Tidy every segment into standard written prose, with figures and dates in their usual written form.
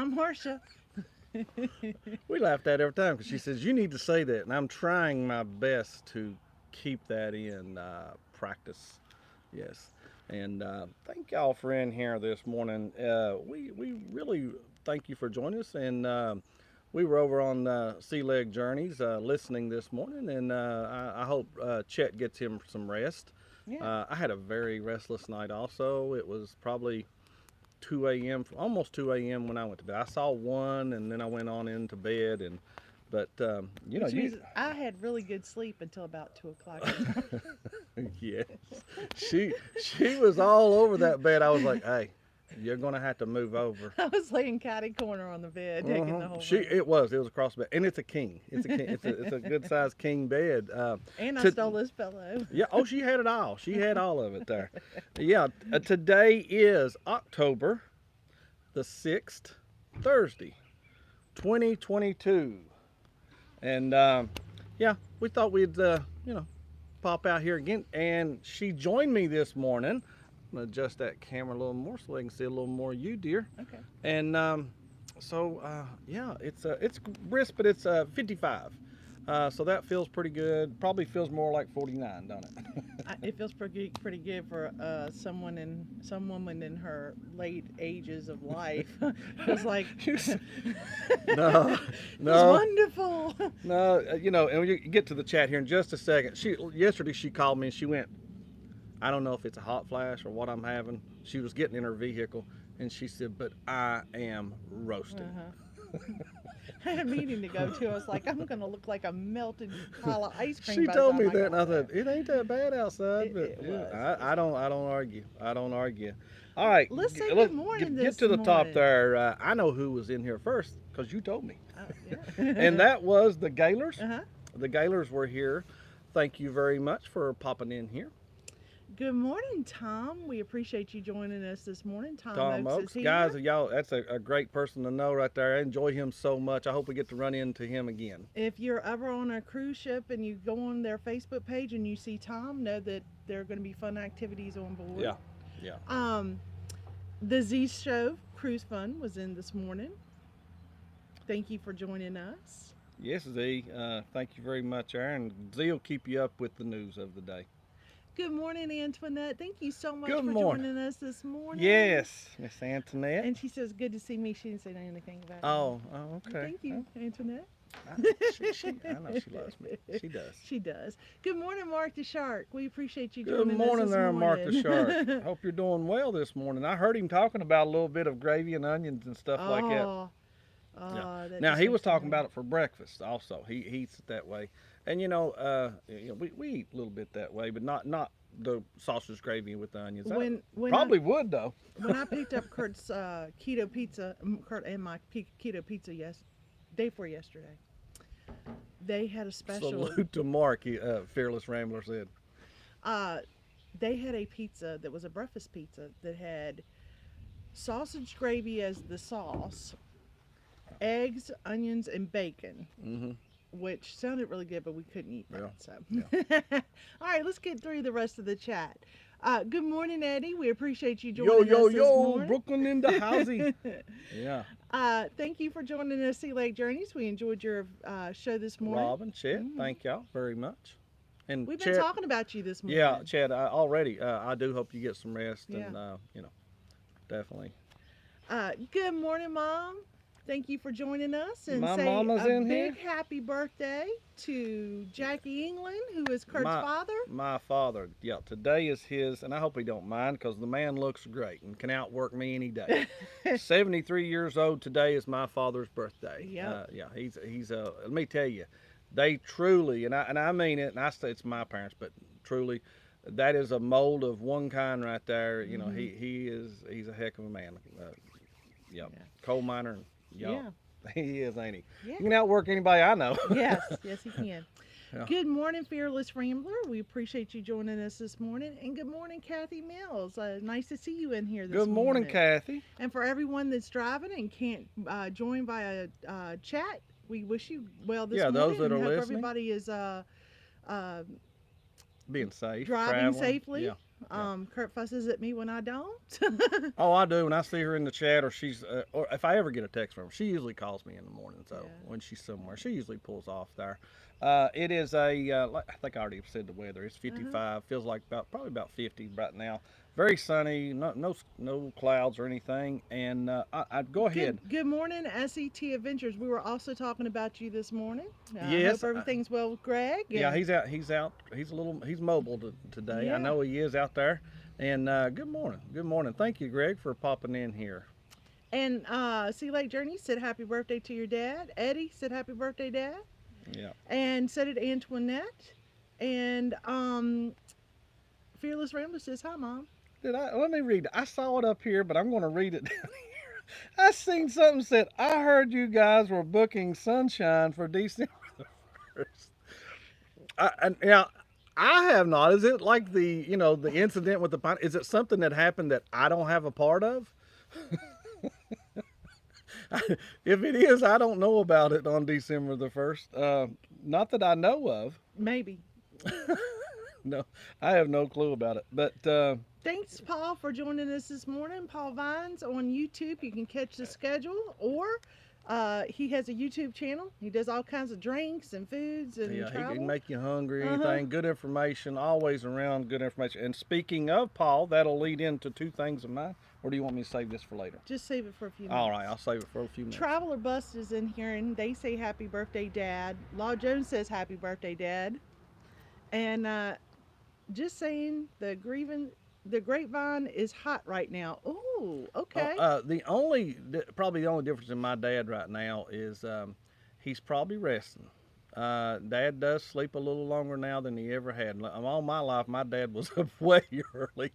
I'm Marsha. We laughed at it every time because she says, you need to say that. And I'm trying my best to keep that in practice. Yes. And thank y'all for in here this morning. We really thank you for joining us. And we were over on Sea Leg Journeys listening this morning. And I hope Chet gets him some rest. Yeah. I had a very restless night also. It was probably 2 a.m. almost 2 a.m. when I went to bed. I saw one, and then I went on into bed. And but Which means I had really good sleep until about 2 o'clock. yes, she was all over that bed. I was like, hey, you're gonna have to move over. I was laying catty corner on the bed, taking the whole She room. it was across the bed, and it's a king. It's a king. It's a good sized king bed. And I to- stole this pillow. Yeah. Oh, she had it all. She had all of it there. Yeah. Today is October the 6th, Thursday, 2022. And yeah, we thought we'd pop out here again. And she joined me this morning. I'm gonna adjust that camera a little more so I can see a little more of you, dear. Okay. And yeah, it's brisk, but it's 55. So that feels pretty good. Probably feels more like 49, don't it? It feels pretty good for some woman in her late ages of life. Feels like No, it's no. wonderful. No, and when you get to the chat here in just a second. Yesterday she called me and she went, I don't know if it's a hot flash or what I'm having. She was getting in her vehicle and she said, but I am roasted. I had a meeting to go to. I was like, I'm gonna look like a melted pile of ice cream. She by the told time me I that, and I got thought there. it ain't that bad outside. It- But it yeah, was. I don't argue. I don't argue. All right, Let's say look, good morning Get this to the top morning. there. I know who was in here first because you told me, Oh, yeah. and that was the Gaylors. Uh-huh. The Gaylors were here. Thank you very much for popping in here. Good morning, Tom. We appreciate you joining us this morning. Tom Tom Oaks Oaks, is here. guys, y'all, that's a great person to know right there. I enjoy him so much. I hope we get to run into him again. If you're ever on a cruise ship and you go on their Facebook page and you see Tom, know that there are going to be fun activities on board. Yeah, yeah. The Z Show Cruise Fun was in this morning. Thank you for joining us. Yes, Z. Thank you very much, Aaron. Z will keep you up with the news of the day. Good morning, Antoinette. Thank you so much Good for morning. joining us this morning. Yes, Miss Antoinette. And she says, good to see me. She didn't say anything about it. Oh, okay. Thank you, Antoinette. I know she loves me. She does. She does. Good morning, Mark the Shark. We appreciate you Good joining us morning this there, Mark the morning. Shark. Hope you're doing well this morning. I heard him talking about a little bit of gravy and onions and stuff like that. Oh, Yeah. that Now just he makes was me talking happy. about it for breakfast also. He eats it that way. And we eat a little bit that way, but not the sausage gravy with the onions. Probably would though. When I picked up Kurt's keto pizza, Kurt and my keto pizza day before yesterday, they had a special. Salute to Mark, Fearless Rambler said. They had a pizza that was a breakfast pizza that had sausage gravy as the sauce, eggs, onions, and bacon. Mm-hmm. Which sounded really good, but we couldn't eat that. Yeah, So, all right, let's get through the rest of the chat. Good morning, Eddie. We appreciate you joining us this morning. Brooklyn in the housey. Yeah. Thank you for joining us, Sea Lake Journeys. We enjoyed your show this morning. Robin, Chet, thank y'all very much. And We've been Chet, talking about you this morning. yeah, Chad, already. I do hope you get some rest, Yeah. and definitely. Good morning, Mom. Thank you for joining us, and My say mama's a in big here. happy birthday to Jackie England, who is Kurt's father. My father, yeah. Today is his, and I hope he don't mind because the man looks great and can outwork me any day. 73 years old today is my father's birthday. Yep. Yeah, he's. Let me tell you, they truly, and I mean it, and I say it's my parents, but truly, that is a mold of one kind right there. You know, he's a heck of a man. Yeah, coal miner. Yeah. He is, ain't he? Yeah. He can outwork anybody I know. Yes, he can. Yeah. Good morning, Fearless Rambler. We appreciate you joining us this morning. And good morning, Kathy Mills. Nice to see you in here this Good morning, morning. Kathy. And for everyone that's driving and can't join via chat, we wish you well this morning. those that and are hope listening. everybody is Being safe. driving traveling. safely. Yeah. Curt fusses at me when I don't. Oh, I do. When I see her in the chat, or or if I ever get a text from her, she usually calls me in the morning. So Yeah. when she's somewhere, she usually pulls off there. It is like I think I already said the weather. It's Uh-huh. 55. Feels like probably about 50 right now. Very sunny. No clouds or anything. And I'd go ahead. Good morning, SET Adventures. We were also talking about you this morning. I hope Yes. everything's well with Greg. Yeah, And he's out. He's out. He's mobile today. I yeah. know he is out there. And good morning. Good morning. Thank you, Greg, for popping in here. And Sea Lake Journey said happy birthday to your dad. Eddie said happy birthday, Dad. Yeah. And said it Antoinette. And Fearless Rambler says hi, Mom. Let me read it. I saw it up here, but I'm going to read it down here. I seen something said, I heard you guys were booking Sunshine for December the 1st. Now, I have not. Is it like the incident with the pine? Is it something that happened that I don't have a part of? If it is, I don't know about it on December the 1st. Not that I know of. Maybe. No, I have no clue about it. But Thanks, Paul, for joining us this morning. Paul Vines on YouTube. You can catch the schedule, or he has a YouTube channel. He does all kinds of drinks and foods and yeah, he travel. can make you hungry, Uh-huh. anything. Good information, always around good information. And speaking of Paul, that'll lead into two things of mine. Or do you want me to save this for later? Just save it for a few minutes. All right, I'll save it for a few minutes. Traveler Bust is in here, and they say happy birthday, Dad. Law Jones says happy birthday, Dad. And just saying the grapevine is hot right now. Ooh, okay. Probably the only difference in my dad right now is he's probably resting. Dad does sleep a little longer now than he ever had. All my life, my dad was up way early,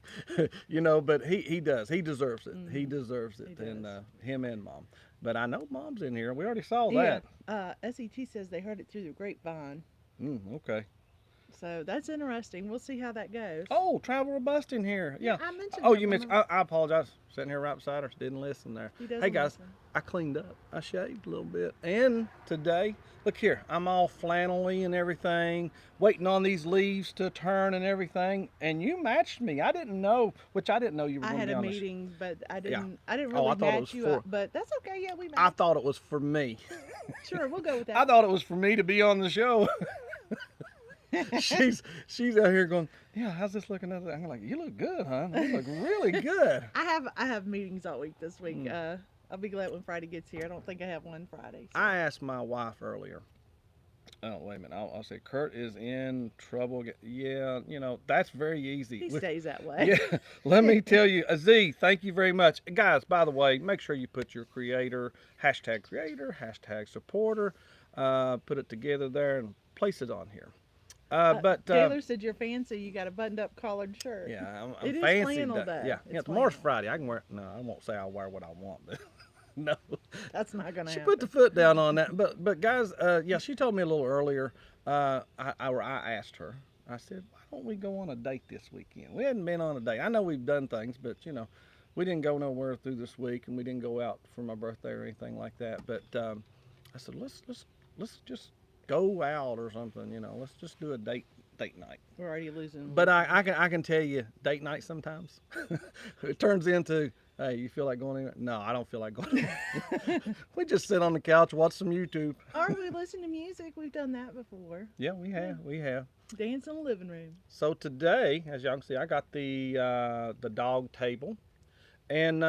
but he does. He deserves it. He deserves it, and him and Mom. But I know Mom's in here. We already saw that. SET says they heard it through the grapevine. Okay. So that's interesting. We'll see how that goes. Oh, Traveler Bust in here. Yeah. I mentioned Oh, him. you mentioned. I apologize. Sitting here right beside her, didn't listen there. He doesn't Hey guys, listen. I cleaned up. I shaved a little bit, and today, look here, I'm all flannelly and everything, waiting on these leaves to turn and everything. And you matched me. I didn't know, which I didn't know you were I going to had be a on the meeting, but I Yeah. didn't. I didn't Oh, I really thought it match was you for- up, but that's okay. Yeah, we I matched. thought it was for me. Sure, we'll go with that. I thought it was for me to be on the show. she's out here going, yeah, how's this looking? I'm like, you look good, huh? You look really good. I have meetings all week this week. I'll be glad when Friday gets here. I don't think I have one Friday. So. I asked my wife earlier. Oh, wait a minute. I'll say, Curt is in trouble. Yeah, that's very easy. He stays that way. Yeah, let me tell you, Aziz, thank you very much. Guys, by the way, make sure you put your creator, hashtag supporter, put it together there and place it on here. Taylor said you're fancy. You got a buttoned-up collared shirt. Yeah, I'm It is fancy. flannel day. Yeah, It's tomorrow's flannel. Friday. I can wear. No, I won't say I'll wear what I want, but no. That's not gonna She happen. put the foot down on that. But guys, yeah, she told me a little earlier. I asked her. I said, why don't we go on a date this weekend? We hadn't been on a date. I know we've done things, but we didn't go nowhere through this week, and we didn't go out for my birthday or anything like that. But I said, let's just go out or something. Let's just do a date night. We're already losing. But I can tell you, date night sometimes it turns into, hey, you feel like going anywhere? No, I don't feel like going anywhere. We just sit on the couch, watch some YouTube. Or we listen to music. We've done that before. Yeah, we have. Dance in the living room. So today, as y'all can see, I got the dog table, and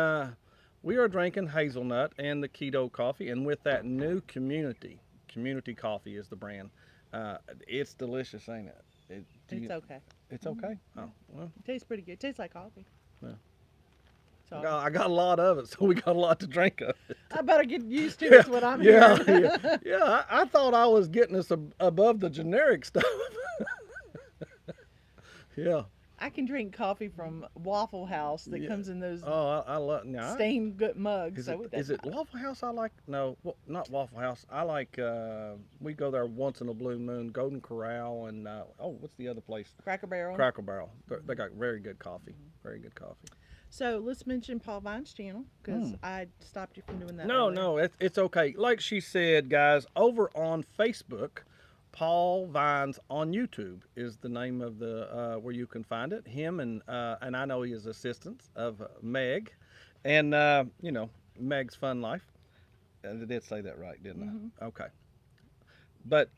we are drinking hazelnut and the keto coffee, and with that new community coffee is the brand. It's delicious, ain't it? It's okay. It's okay. Oh, well. It tastes pretty good. It tastes like coffee. Yeah. So I got a lot of it, so we got a lot to drink of it. I better get used to it. Is what I'm hearing. Yeah. I thought I was getting us above the generic stuff. Yeah. I can drink coffee from Waffle House that comes in those Oh, I love. No, stained good mugs. Is it Waffle House? I like not Waffle House. I like. We go there once in a blue moon. Golden Corral and what's the other place? Cracker Barrel. Cracker Barrel. They got very good coffee. Very good coffee. So let's mention Paul Vine's channel because I stopped you from doing that. No, earlier. no, it's okay. Like she said, guys, over on Facebook, Paul Vines on YouTube is the name of the where you can find it. Him and I know he is assistant of Meg, and Meg's Fun Life. I did say that right, didn't I? Okay. But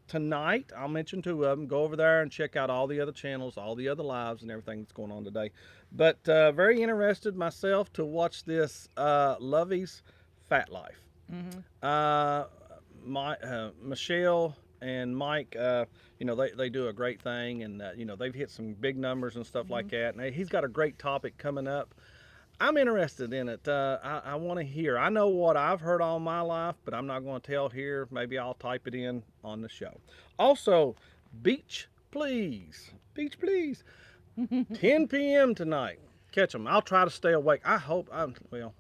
tonight, I'll mention two of them. Go over there and check out all the other channels, all the other lives, and everything that's going on today. But very interested myself to watch this Lovey's Fat Life. Michelle and Mike, they do a great thing, and they've hit some big numbers and stuff like that. And he's got a great topic coming up. I'm interested in it. I want to hear. I know what I've heard all my life, but I'm not going to tell here. Maybe I'll type it in on the show. Also, Beach Please. Beach Please. 10 p.m. tonight. Catch them. I'll try to stay awake. I hope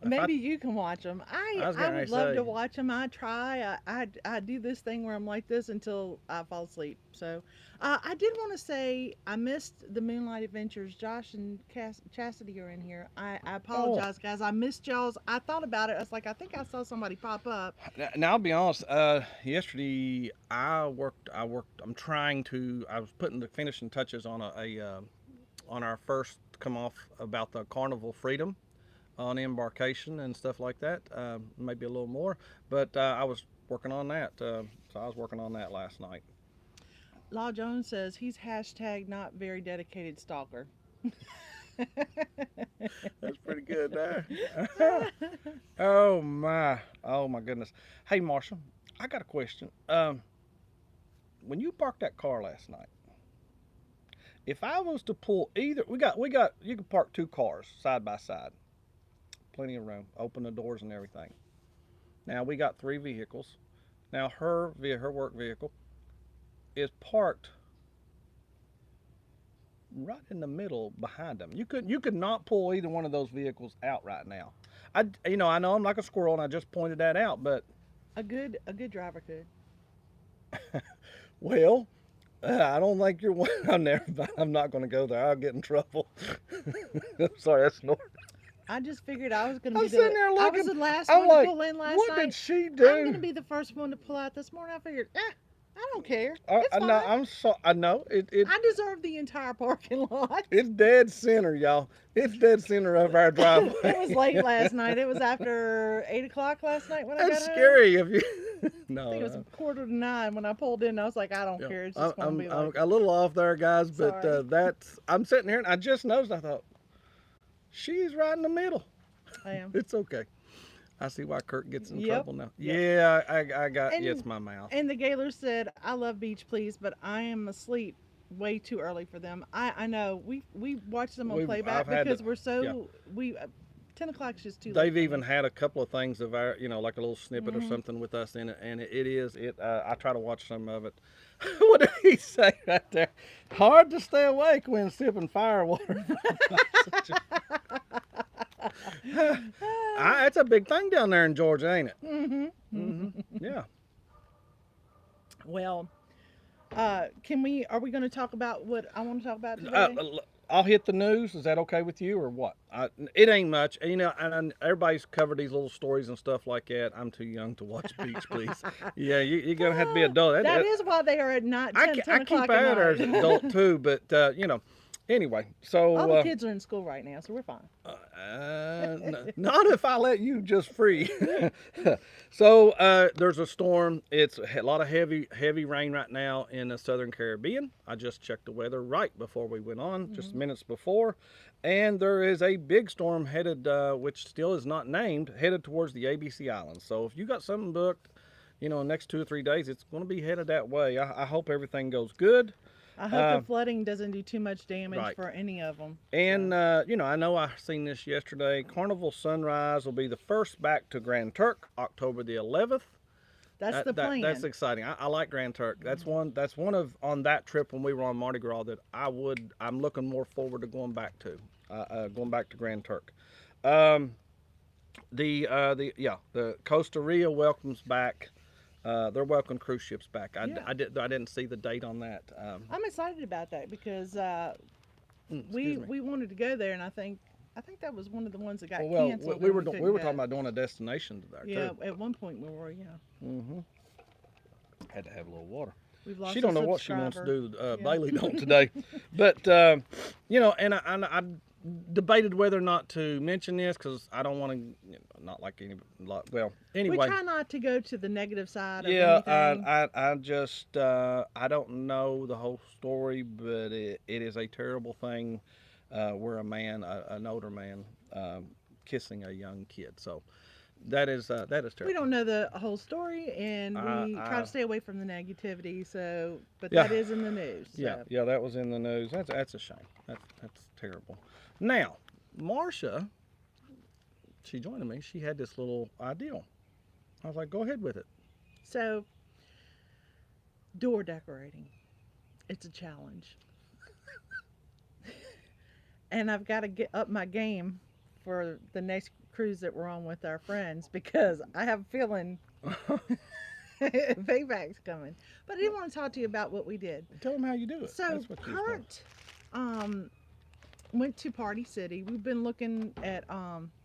Maybe you can watch them. I would love to watch them. I try. I do this thing where I'm like this until I fall asleep. So I did want to say I missed the Moonlight Adventures. Josh and Chastity are in here. I apologize, guys. I missed y'all's. I thought about it. I was like, I think I saw somebody pop up. Now I'll be honest. Yesterday I worked. I was putting the finishing touches on on our first come off about the Carnival Freedom on embarkation and stuff like that, maybe a little more, but I was working on that, so I was working on that last night. Law Jones says he's hashtag not very dedicated stalker. That's pretty good there. Oh my goodness. Hey Marsha, I got a question. When you parked that car last night, if I was to pull either, we got, you can park two cars side by side. Plenty of room, open the doors and everything. Now we got three vehicles. Now her work vehicle is parked right in the middle behind them. You could not pull either one of those vehicles out right now. I know I'm like a squirrel and I just pointed that out, but a good driver could. Well, I don't think you're one. I'm not going to go there. I'll get in trouble. I'm sorry, that's not. I just figured I was going to be sitting there looking, I was the last one to pull in last night. What did she do? I'm going to be the first one to pull out this morning. I figured, I don't care. It's fine. No, I know it. I deserve the entire parking lot. It's dead center, y'all. It's dead center of our driveway. It was late last night. It was after 8 o'clock last night when I got home. That's scary if you. No, I think it was 8:45 when I pulled in. I was like, I don't care. It's just going to be like. I'm a little off there, guys, but I'm sitting here and I just noticed. I thought she's right in the middle. I am. It's okay. I see why Curt gets in trouble now. Yep. Yeah, I got it's my mouth. And the Gaylor said, I love Beach Please, but I am asleep way too early for them. I know. We watch them on playback because we're so 10 o'clock is just too late. They've even had a couple of things of our, like a little snippet or something with us in it, and I try to watch some of it. What did he say right there? Hard to stay awake when sipping firewater. That's a big thing down there in Georgia, ain't it? Yeah. Well, are we going to talk about what I want to talk about today? I'll hit the news. Is that okay with you or what? It ain't much. And everybody's covered these little stories and stuff like that. I'm too young to watch Beach Please. Yeah, you're going to have to be adult. That is why they are at 10 I o'clock keep out there as an adult too, but, anyway. So all the kids are in school right now, so we're fine. Not if I let you just free. So there's a storm. It's a lot of heavy rain right now in the Southern Caribbean. I just checked the weather right before we went on, just minutes before. And there is a big storm headed, which still is not named, headed towards the ABC Islands. So if you got something booked, in the next 2 or 3 days, it's going to be headed that way. I hope everything goes good. I hope the flooding doesn't do too much damage for any of them. And, I know I seen this yesterday. Carnival Sunrise will be the first back to Grand Turk, October the 11th. That's the plan. That's exciting. I like Grand Turk. That's one of on that trip when we were on Mardi Gras that I'm looking more forward to going back to Grand Turk. The Costa Rica welcomes back. They're welcoming cruise ships back. I didn't see the date on that. I'm excited about that because we wanted to go there, and I think that was one of the ones that got canceled. We were talking about doing a destination there too. Yeah, at one point we were. Yeah. Had to have a little water. We've lost She a don't know what she wants to subscriber. do. Yeah. Bailey don't today, but and I debated whether or not to mention this because I don't want to, not like any. Well, We anyway, try not to go to the negative side of yeah, anything. I just I don't know the whole story, but it is a terrible thing where a man, an older man, kissing a young kid. So that is We terrible. don't know the whole story, and we try I to stay away from the negativity. So, but Yeah, that is in the news. yeah, So, yeah. That was in the news. That's a shame. That's terrible. Now, Marsha, she joined me. She had this little ideal. I was like, go ahead with it. so door decorating. It's a challenge, and I've got to get up my game for the next cruise that we're on with our friends because I have a feeling payback's coming. But I did want to talk to you about what we did. Tell them how you do it. So That's what you was doing. Kurt um, went to Party City. We've been looking at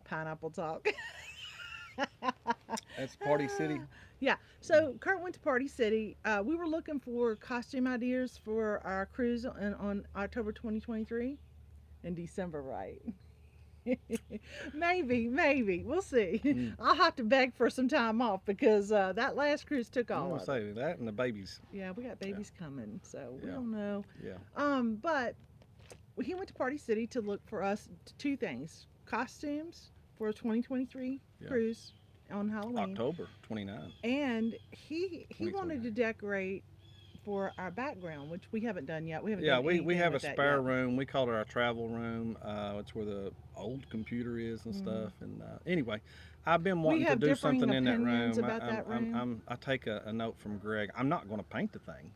Pineapple Talk. That's Party City. Yeah. So Kurt went to Party City. We were looking for costume ideas for our cruise on October 2023 in December, right? maybe. We'll see. Mm. I'll have to beg for some time off because that last cruise took I all want of to it. say that and the babies. Yeah, we got babies coming, so we Yeah. don't know. Yeah. But he went to Party City to look for us two things: costumes for a 2023 Yeah. cruise on Halloween, October 29. and he wanted 2029. to decorate for our background, which we haven't done yet. We haven't Yeah, done we anything have a with that spare yet. room. We call it our travel room. It's where the old computer is and stuff. And anyway, I've been wanting to have do differing something in that room. opinions about that room. I take a note from Greg. I'm not going to paint the thing,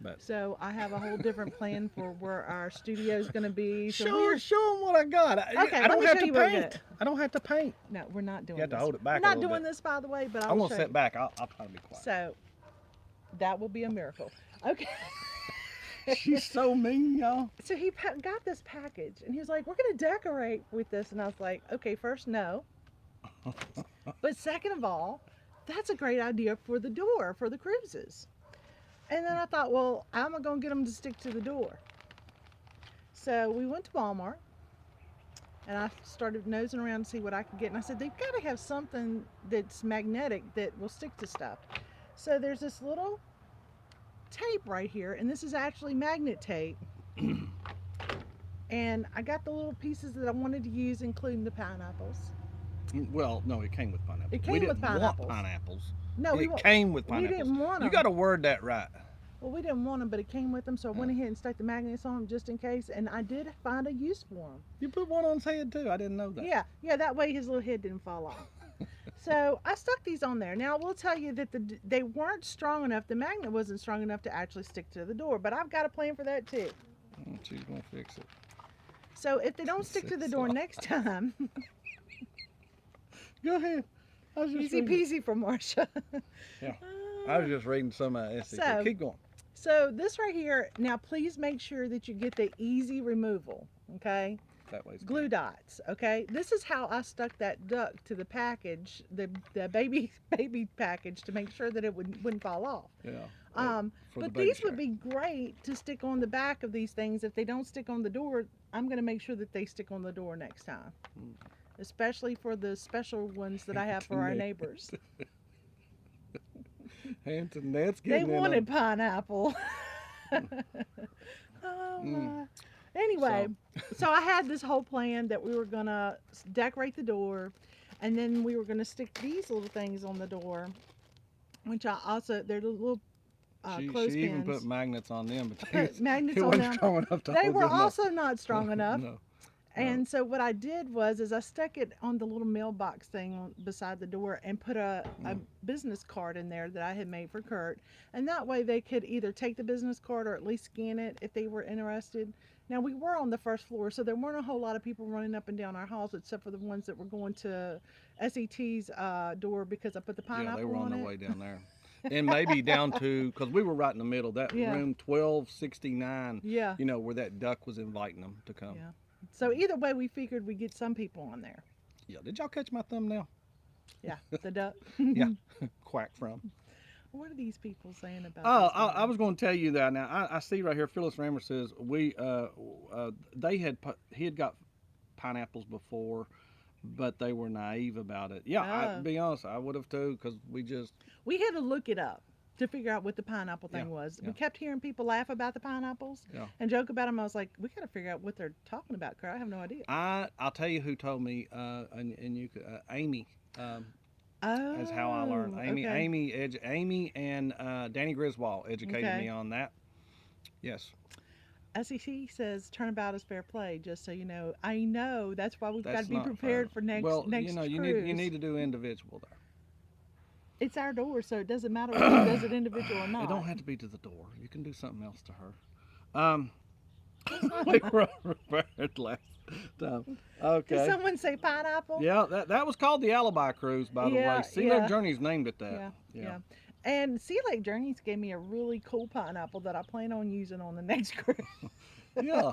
but So I have a whole different plan for where our studio is going to be. So show them what I got. Okay, I let don't me have show to you what we paint. got. I don't have to paint. No, we're not doing You have to this. hold it back We're a not little doing bit. this, by the way, but I'm I'll going show to sit you. back. I'll try to be quiet. So that will be a miracle. Okay. She's so mean, y'all. So he got this package and he was like, "We're going to decorate with this." And I was like, "Okay, first, no. But second of all, that's a great idea for the door for the cruises." And then I thought, well, I'm going to get them to stick to the door. So we went to Walmart and I started nosing around to see what I could get. And I said, they've got to have something that's magnetic that will stick to stuff. So there's this little tape right here, and this is actually magnet tape. And I got the little pieces that I wanted to use, including the pineapples. Well, no, it came with pineapples. It came we with didn't pineapples. want pineapples. No, it came with we pineapples. didn't want them. You got to word that right. Well, we didn't want them, but it came with them, so I went ahead and stuck the magnets on them just in case, and I did find a use for them. You put one on his head too. I didn't know that. Yeah, that way his little head didn't fall off. So I stuck these on there. Now I will tell you that they weren't strong enough. The magnet wasn't strong enough to actually stick to the door, but I've got a plan for that too. She's gonna fix it. So if they don't stick to the door next time, Go ahead. I was just easy reading. peasy for Marsha. Yeah. I was just reading some of that. So- Keep going. So this right here, now please make sure that you get the easy removal, okay? That way's Glue good. dots, okay? This is how I stuck that duck to the package, the baby package, to make sure that it wouldn't fall off. Yeah. For the But baby these shower. would be great to stick on the back of these things. If they don't stick on the door, I'm going to make sure that they stick on the door next time. Mm. Especially for the special ones that I have for our neighbors. Antoinette's They getting in wanted on- pineapple. Oh my. Anyway, so I had this whole plan that we were going to decorate the door, and then we were going to stick these little things on the door, which I also, they're the little She clothespins. even put magnets on them, but Put magnets it on wasn't them. strong enough to They hold were them up. also not strong enough. No. And so what I did was I stuck it on the little mailbox thing beside the door and put a business card in there that I had made for Kurt. And that way they could either take the business card or at least scan it if they were interested. Now we were on the first floor, so there weren't a whole lot of people running up and down our halls except for the ones that were going to SET's door because I put the pineapple Yeah, they were on their it. way down there. And maybe down to, because we were right in the middle, that Yeah. room 1269, Yeah. you know, where that duck was inviting them to come. Yeah. So either way, we figured we'd get some people on there. Yeah, did y'all catch my thumbnail? Yeah, the duck. Yeah, quack from. What are these people saying about Oh, this I one? was going to tell you that. Now I see right here. Phyllis Rammer says he had got pineapples before, but they were naive about it. Yeah, I Oh, be honest, I would have too, because we just we had to look it up to figure out what the pineapple yeah thing was. yeah We kept hearing people laugh about the pineapples yeah. and joke about them. I was like, we got to figure out what they're talking about, Kurt. I have no idea. I'll tell you who told me, and you could Amy. Um, is how I learned. Oh, okay. Amy and Danny Griswold educated me Okay. on that. Yes, SEC says turnabout is fair play, just so you know. I know. That's why we've got to that's be not fair. prepared for next Well, next you cruise. need to do individual there. It's our door, so it doesn't matter whether she does it individual or It don't not. have to be to the door. You can do something else to her. We were prepared last time. Did Okay. someone say pineapple? Yeah, that was called the Alibi Cruise, by the way. Yeah, Sea Lake yeah, Journeys named it that. yeah, Yeah. yeah. And Sea Lake Journeys gave me a really cool pineapple that I plan on using on the next cruise. Yeah.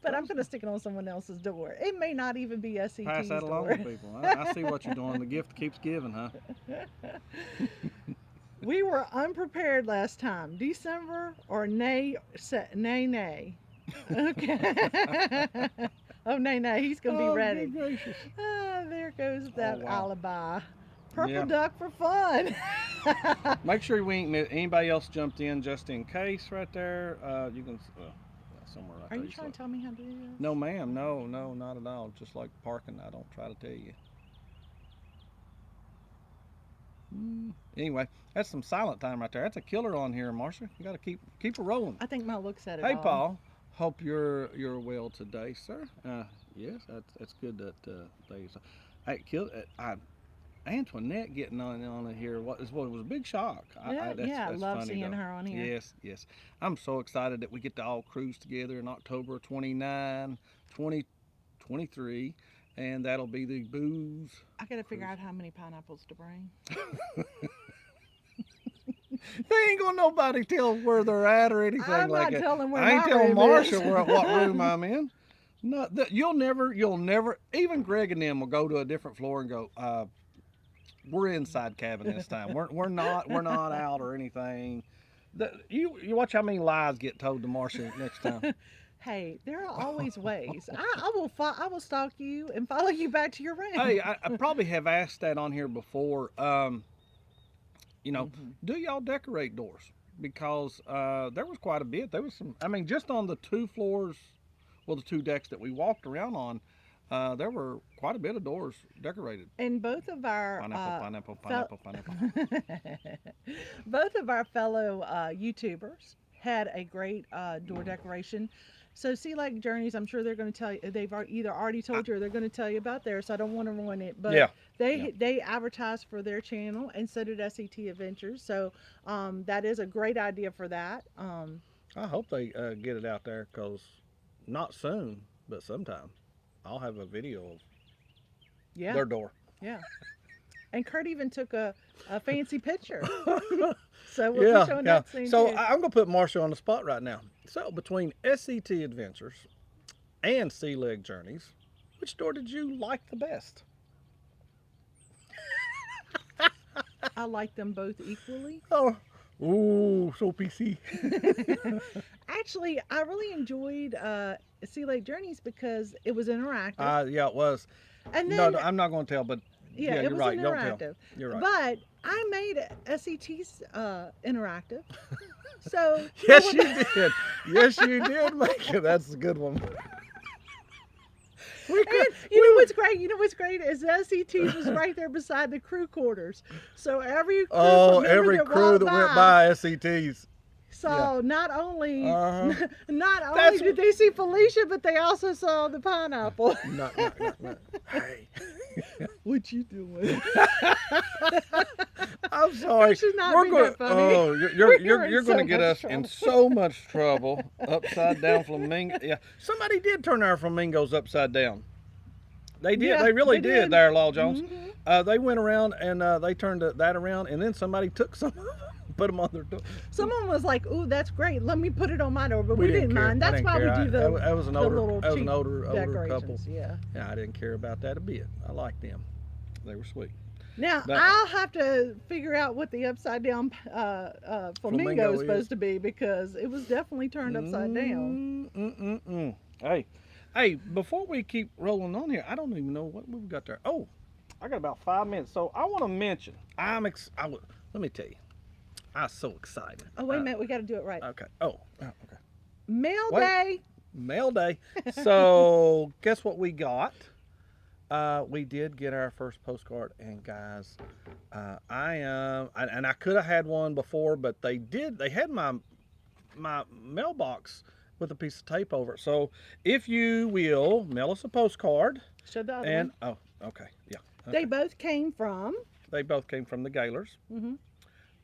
But I'm going to stick it on someone else's door. It may not even be Pass SCT's that along door. to people. I see what you're doing. The gift keeps giving, huh? We were unprepared last time. December or nay, nay, nay. Okay. Oh, nay, nay. He's going to be Oh, ready. good gracious. Ah, there goes Oh, that wow. alibi. Purple Yeah. duck for fun. Make sure we ain't anybody else jumped in just in case right there. You can, somewhere right Are there. you trying to tell me how to do this? No, ma'am. No, no, not at all. Just like parking, I don't try to tell you. Anyway, that's some silent time right there. That's a killer on here, Marsha. You got to keep it rolling. I think my look said it Hey, all. Paul. Hope you're well today, sir. Yes, that's good that they. Hey, Antoinette getting on it here. What it was a big shock. Yeah, I That's love funny, seeing though. her on here. Yes, yes. I'm so excited that we get to all cruise together in October 29, 2023, and that'll be the booze. I got to figure Cruise. out how many pineapples to bring. They ain't gonna nobody tell where they're at or anything I'm like not that. telling where I ain't my telling room is. Marsha what room I'm in. No, you'll never. Even Greg and them will go to a different floor and go. We're inside cabin this time. We're not out or anything. You watch how many lies get told to Marsha next time. Hey, there are always ways. I will stalk you and follow you back to your room. Hey, I probably have asked that on here before. Mhm. Do y'all decorate doors? Because there was quite a bit. There was some. I mean, just on the two floors, well, the two decks that we walked around on, there were quite a bit of doors decorated. And both of our Pineapple. both of our fellow YouTubers had a great door decoration. So Sea Lake Journeys, I'm sure they're going to tell you. Either already told you or they're going to tell you about theirs. So I don't want to ruin it. But Yeah. they advertised for their channel, and so did SET Adventures. So that is a great idea for that. I hope they get it out there, because not soon, but sometime, I'll have a video of Yeah, their door. yeah. And Kurt even took a fancy picture. So we'll be showing that soon So too. I'm gonna put Marsha on the spot right now. So between SET Adventures and Sea Lake Journeys, which door did you like the best? I like them both equally. Oh, ooh, so PC. Actually, I really enjoyed Sea Lake Journeys because it was interactive. Yeah, it was. And No, then, I'm not gonna tell, but yeah, yeah, it you're was right. Don't interactive. tell. You're right. But I made SET's interactive. So Yes, you did. Yes, you did make it. That's a good one. We And could. you know what's great? You know what's great is SET's was right there beside the crew quarters. So every Every crew that went by SETs. saw not only Uh-huh. not only That's- did they see Felicia, but they also saw the pineapple. No. Hey, What you doing? I'm sorry. should not We're be going. that funny. Oh, We're you're in going to so get much us in trouble. so much trouble. Upside down flamingo. Yeah, somebody did turn our flamingos upside down. They did. Yeah, they really they did. did. There, Law Jones. Mhm. They went around and they turned that around, and then somebody took some of them, put them on their door. Someone was like, "Ooh, that's great. Let me put it on my door," but we We didn't didn't care. mind. I That's didn't why care. we do that was an the older, little that was cheap an older couple. decorations. Yeah. Yeah, I didn't care about that a bit. I liked them. They were sweet. Now That I'll have to figure out what the upside down flamingo flamingo is is. supposed to be because it was definitely turned upside down. Hey, hey, before we keep rolling on here, I don't even know what we've got there. Oh, I got about 5 minutes, so I want to mention. Let me tell you, I'm so excited. Oh wait a minute, we got to do it right. Okay. Oh, okay. Mail Wait, day. mail day. So guess what we got? We did get our first postcard, and guys, I could have had one before, but they did. They had my mailbox with a piece of tape over it. So if you will mail us a postcard, Show the other and one. oh, okay, yeah, They okay. both came from. They both came from the Gaylors, Hmm.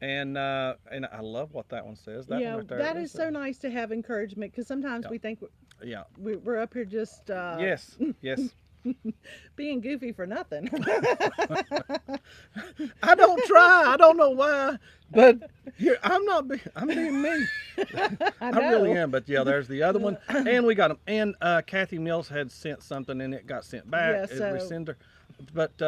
and I love what that one says. That one Yeah, right there. that is so nice to have encouragement because sometimes Yeah, we think yeah. we're up here just Yes, yes. being goofy for nothing. I don't try. I don't know why, but here I'm not. I'm being me. I I really know. am. But yeah, there's the other one, and we got them. And Kathy Mills had sent something, and it got sent back. Yeah, so Resender. But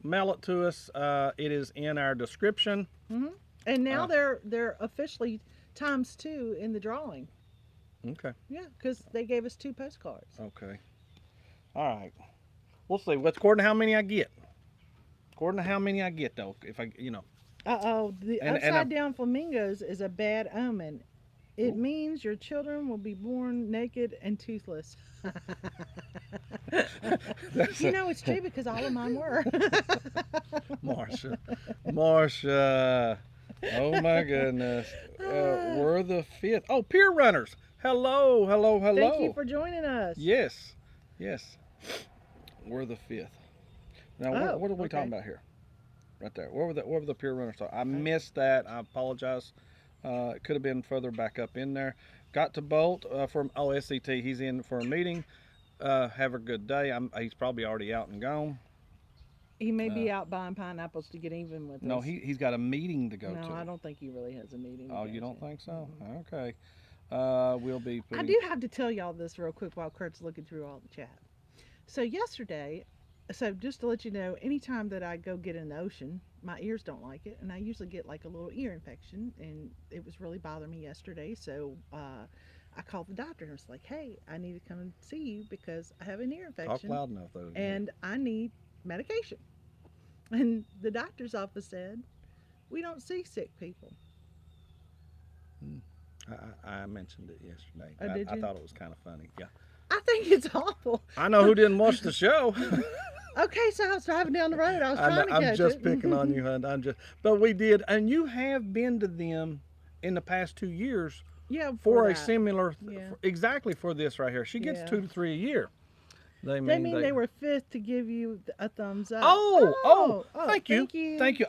mail it to us. It is in our description. and now Uh, they're officially times two in the drawing. okay. Yeah, because they gave us two postcards. Okay. All right. We'll see. What's according to how many I get? According to how many I get, though, if I. Uh-oh, the And upside down flamingos is a bad omen. It Ooh. means your children will be born naked and toothless. That's You know, it's true because all of mine were. Marsha. Marsha. Oh my goodness. We're the fifth. Oh, peer runners. Hello, hello, hello. Thank you for joining us. Yes, yes. We're the fifth. Now, Oh, what are we okay. talking about here? Right there. What were the peer runners talking? I missed that. I apologize. It could have been further back up in there. Got to Bolt from SCT. He's in for a meeting. Have a good day. He's probably already out and gone. He may be out buying pineapples to get even with No, us. he's got a meeting to go No, to. I don't think he really has a meeting. to Oh, go you don't to. think so? Okay. We'll be I putting. do have to tell y'all this real quick while Kurt's looking through all the chat. So yesterday, so just to let you know, anytime that I go get in the ocean, my ears don't like it, and I usually get like a little ear infection, and it was really bothering me yesterday. So I called the doctor and was like, "Hey, I need to come and see you because I have an ear Talk infection loud enough, though. and I need medication." And the doctor's office said, "We don't see sick people." I mentioned it yesterday. Oh, did I you? thought it was kind of funny. Yeah. I think it's awful. I know who didn't watch the show. Okay, so I was driving down the road. I was trying to I'm catch just it. picking on you, hon. But we did, and you have been to them in the past 2 years Yeah, for a that. similar, Yeah. Exactly for this right here. She gets Yeah. 2 to 3 a year. They mean they were fifth to give you a thumbs up. Oh, thank you. Thank you. Thank you.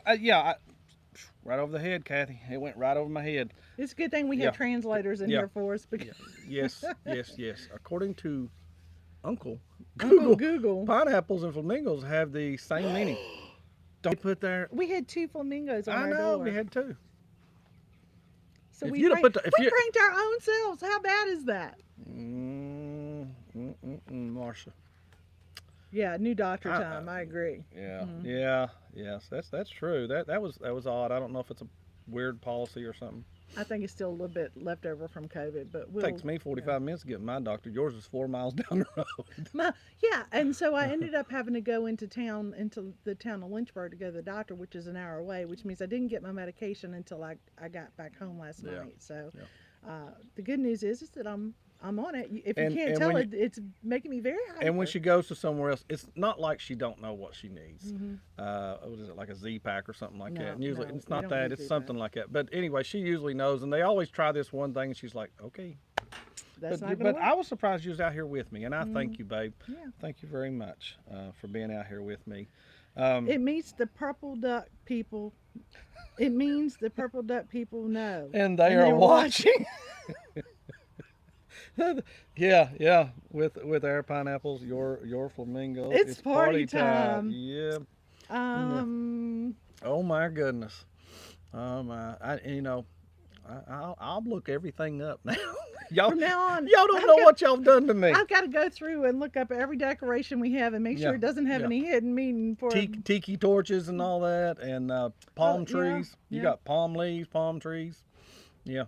Right over the head, Kathy. It went right over my head. It's a good thing we Yeah. have translators in Yeah. here for us because Yes, yes, yes. According to Uncle Uncle Google, Google. pineapples and flamingos have the same meaning. Don't put there. We had two flamingos on I our know door. we had 2. So if we you'd have pranked, put the- if we you- pranked our own selves. How bad is that? Marsha. Yeah, new doctor I- time. I agree. Yeah, yeah, yes. That's true. That was odd. I don't know if it's a weird policy or something. I think it's still a little bit left over from COVID, but It takes me 45 minutes to get my doctor. Yours is 4 miles down the road. Yeah, and so I ended up having to go into the town of Lynchburg to go to the doctor, which is an hour away, which means I didn't get my medication until I got back home last Yeah, night. So yeah. the good news is that I'm on it. If you And- can't and tell when it, it's making me very hyper. And when she goes to somewhere else, it's not like she don't know what she needs. Mhm. What is it, like a Z-Pack or something like No, that? And usually no, it's we not don't that. use It's Z-Pack. something like that. But anyway, she usually knows, and they always try this one thing, and she's like, okay. That's not But gonna I work. was surprised you was out here with me, and I thank you, babe. Yeah. Thank you very much for being out here with me. It means the purple duck people. It means the purple duck people know. And they are they're watching. yeah. With our pineapples, your flamingos. It's party time. Yeah. Oh my goodness. I'll look everything up now. y'all, From now on, y'all don't know what y'all done to me. I've got to go through and look up every decoration we have and make sure Yeah, it doesn't have yeah. any hidden meaning for. Tiki torches and all that, and palm yeah, trees. You yeah. got palm leaves, palm trees. Yeah,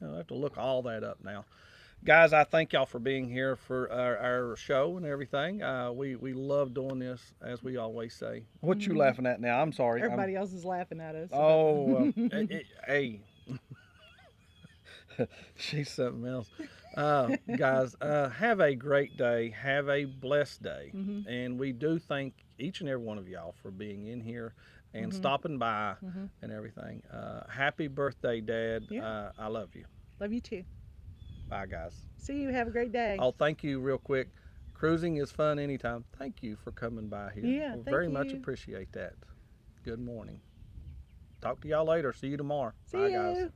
I have to look all that up now. Guys, I thank y'all for being here for our show and everything. We love doing this, as we always say. What you laughing at now? I'm sorry. Everybody else is laughing at us. Oh, hey, she's something else. Guys, have a great day. Have a blessed day. And we do thank each and every one of y'all for being in here and stopping by and everything. Happy birthday, Dad. Yeah. I love you. Love you too. Bye, guys. See you. Have a great day. Oh, thank you, real quick. Cruising is fun anytime. Thank you for coming by here. Yeah, We thank very much you. appreciate that. Good morning. Talk to y'all later. See you tomorrow. See Bye, you. guys.